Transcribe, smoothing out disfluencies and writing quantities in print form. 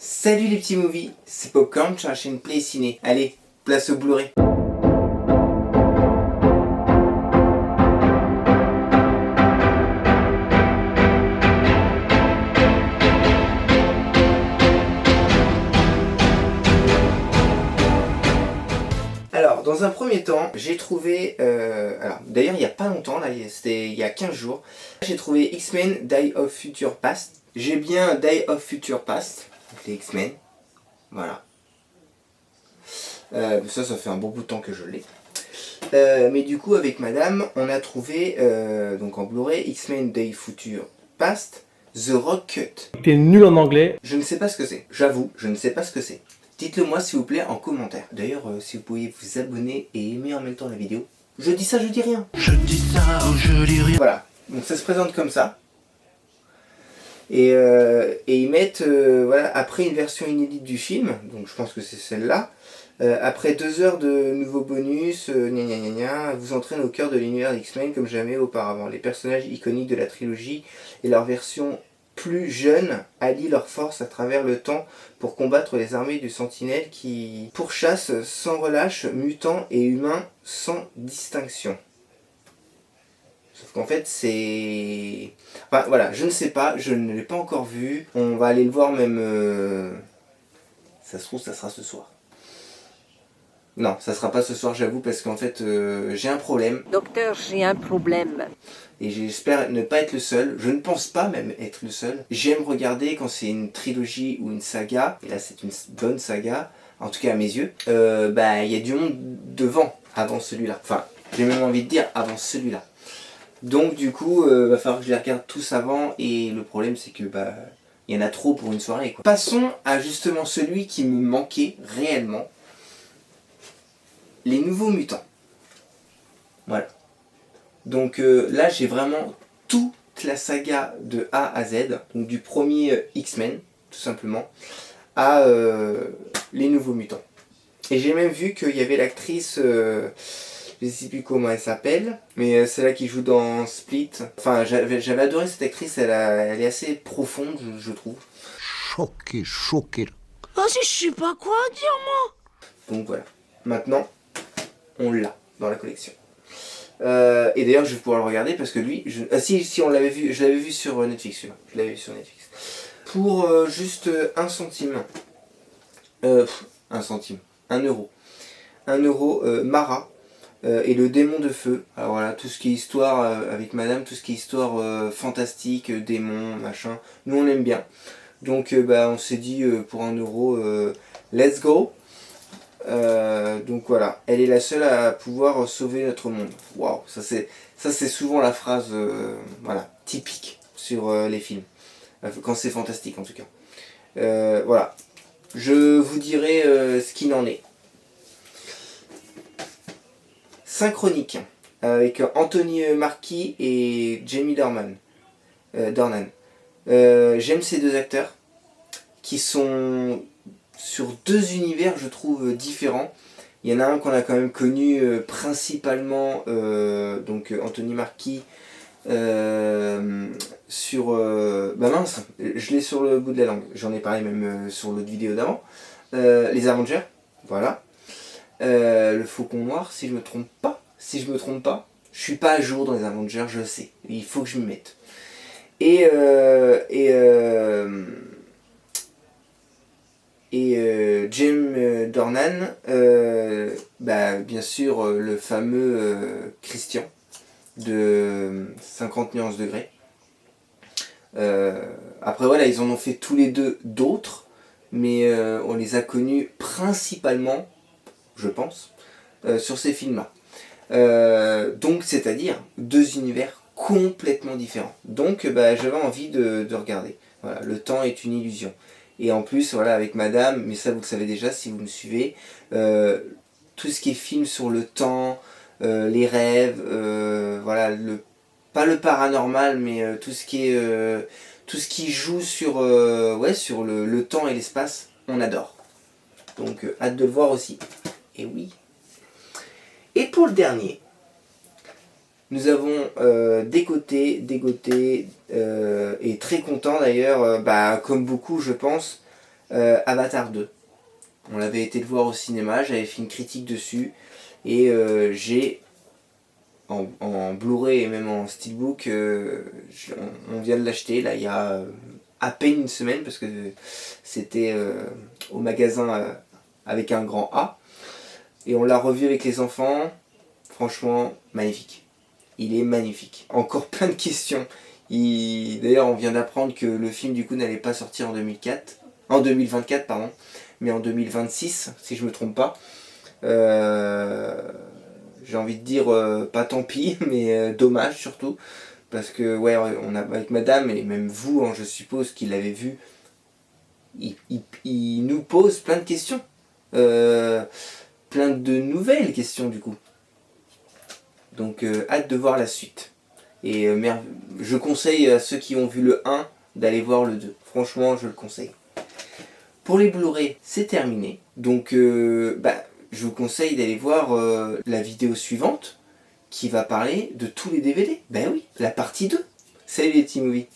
Salut les petits movies, c'est Popcorn sur la chaîne Play Ciné. Allez, place au Blu-ray. Alors, dans un premier temps, j'ai trouvé... d'ailleurs, il n'y a pas longtemps, là, c'était il y a 15 jours, j'ai trouvé X-Men Day of Future Past. J'ai bien Day of Future Past, donc les X-Men, voilà. Ça fait un bon bout de temps que je l'ai. Mais du coup, avec madame, on a trouvé, donc en Blu-ray, X-Men Day Future Past, The Rock Cut. T'es nul en anglais. Je ne sais pas ce que c'est, j'avoue, je ne sais pas ce que c'est. Dites-le moi s'il vous plaît en commentaire. D'ailleurs, si vous pouviez vous abonner et aimer en même temps la vidéo. Je dis ça, je dis rien. Je dis ça, je dis rien. Voilà, donc ça se présente comme ça. Et ils mettent, voilà, après une version inédite du film, donc je pense que c'est celle-là. Après 2 heures de nouveaux bonus, gna gna gna gna, vous entraîne au cœur de l'univers d'X-Men comme jamais auparavant. Les personnages iconiques de la trilogie et leur version plus jeune allient leurs forces à travers le temps pour combattre les armées du Sentinelle qui pourchassent sans relâche mutants et humains sans distinction. Sauf qu'en fait c'est... Enfin voilà, je ne sais pas, je ne l'ai pas encore vu. On va aller le voir même... Ça se trouve ça sera ce soir. Non, ça sera pas ce soir, j'avoue, parce qu'en fait, j'ai un problème. Docteur, j'ai un problème. Et j'espère ne pas être le seul. Je ne pense pas même être le seul. J'aime regarder quand c'est une trilogie ou une saga. Et là, c'est une bonne saga, en tout cas à mes yeux. Il y a du monde devant, avant celui-là. Enfin, j'ai même envie de dire avant celui-là. Donc, du coup, va falloir que je les regarde tous avant. Et le problème, c'est que, il y en a trop pour une soirée, quoi. Passons à justement celui qui me manquait réellement. Les nouveaux mutants. Voilà. Donc là j'ai vraiment toute la saga de A à Z. Donc du premier X-Men, tout simplement, à les nouveaux mutants. Et j'ai même vu qu'il y avait l'actrice, je ne sais plus comment elle s'appelle, mais celle-là qui joue dans Split. Enfin j'avais adoré cette actrice, elle est assez profonde je trouve. Choqué. Oh, si je sais pas quoi dire, moi. Donc voilà. Maintenant, on l'a dans la collection. Et d'ailleurs je vais pouvoir le regarder parce que lui, si on l'avait vu, je l'avais vu sur Netflix celui-là. Je l'avais vu sur Netflix. Pour juste 1 centime. 1 centime. 1 euro. 1 euro, Mara et le démon de feu. Alors voilà, tout ce qui est histoire avec madame, tout ce qui est histoire fantastique, démon, machin. Nous on aime bien. Donc on s'est dit pour 1 euro, let's go. Donc voilà, elle est la seule à pouvoir sauver notre monde. Waouh, ça c'est souvent la phrase voilà, typique sur les films. Quand c'est fantastique en tout cas. Voilà, je vous dirai ce qu'il en est. Synchronique, avec Anthony Mackie et Jamie Dornan. J'aime ces 2 acteurs qui sont sur 2 univers je trouve différents. Il y en a un qu'on a quand même connu principalement, donc Anthony Mackie, sur... mince, je l'ai sur le bout de la langue, j'en ai parlé même sur l'autre vidéo d'avant. Les Avengers, voilà. Le Faucon Noir, si je me trompe pas. Je suis pas à jour dans les Avengers, je sais, il faut que je m'y mette. Et James Dornan, bien sûr le fameux Christian de 50 nuances degrés. Après voilà, ils en ont fait tous les 2 d'autres, mais on les a connus principalement, je pense, sur ces films-là. Donc c'est-à-dire 2 univers complètement différents. Donc j'avais envie de regarder. Voilà, le temps est une illusion. Et en plus, voilà, avec madame, mais ça vous le savez déjà si vous me suivez, tout ce qui est film sur le temps, les rêves, voilà, pas le paranormal, mais tout ce qui joue sur, sur le temps et l'espace, on adore. Donc hâte de le voir aussi. Et oui. Et pour le dernier, nous avons dégoté et très content d'ailleurs, comme beaucoup je pense, Avatar 2. On l'avait été le voir au cinéma, j'avais fait une critique dessus. Et j'ai en Blu-ray et même en Steelbook, on vient de l'acheter là il y a à peine une semaine parce que c'était au magasin avec un grand A. Et on l'a revu avec les enfants, franchement magnifique. Il est magnifique. Encore plein de questions. D'ailleurs on vient d'apprendre que le film du coup n'allait pas sortir en 2024 pardon, mais en 2026 si je me trompe pas. J'ai envie de dire pas tant pis, mais dommage surtout. Parce que ouais, on a, avec madame et même vous, hein, je suppose qu'il l'avait vu, il nous pose plein de questions. Plein de nouvelles questions du coup. Donc hâte de voir la suite. Et je conseille à ceux qui ont vu le 1 d'aller voir le 2. Franchement, je le conseille. Pour les Blu-ray, c'est terminé. Donc je vous conseille d'aller voir la vidéo suivante qui va parler de tous les DVD. Ben oui, la partie 2. Salut les T-Movies.